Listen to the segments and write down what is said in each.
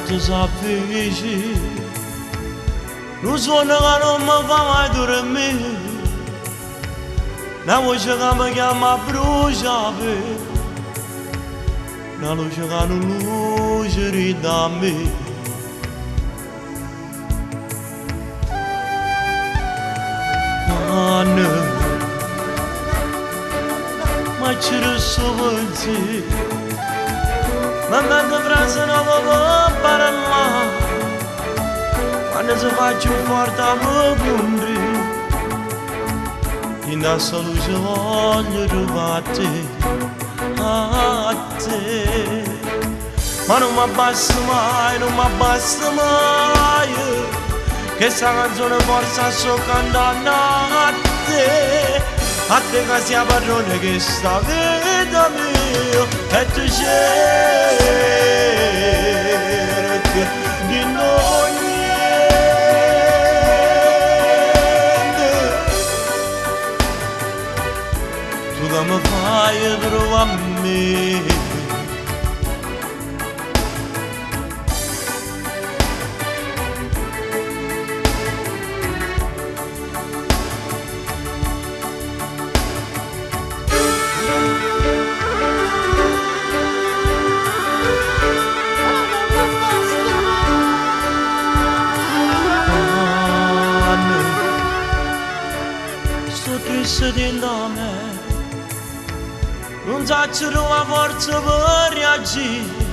desafigi. Não sou negado, mas vai dormir. Não vou chegar, mas é uma bruxa. Não vou chegar no luz e dá-me. Mano, mas tira sorte. Mandando frase nova para lá. Quando se faccio forte a me cumprir. Ainda só luz voglio rubate a te. Ma non mi abbassa mai, non mi abbassa mai. Che sta canzone forza sto cantando a te. A te che sia padrone che sta vita mia. E tu cerchi di non niente. Tu che mi fai trovare a me. Triste dentro a me, non faccio la forza per reagire,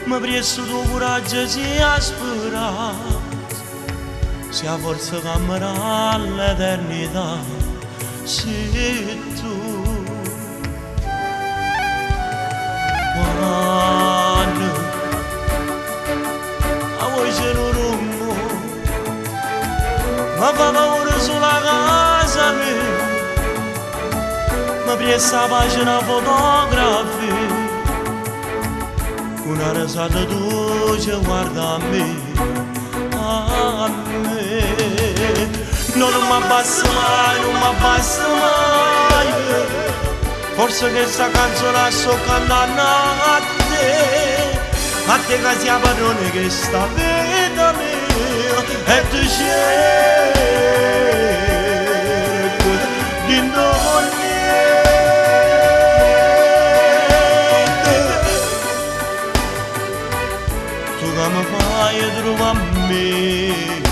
ma presto tuo coraggio sia sperato, sia forza che amerà l'eternità, sei tu. Quando la voce non rumbo, ma fa paura sulla casa mia. Ma presa pagina fotografia. Una risata dolce guarda a me. No, non mi abbassa mai, non mi abbassa mai. Forse che sta canzone la sto cantando a te che sia padrone che sta vita mia. E tu cerchi di non niente. Tu che mi fai trovare a me.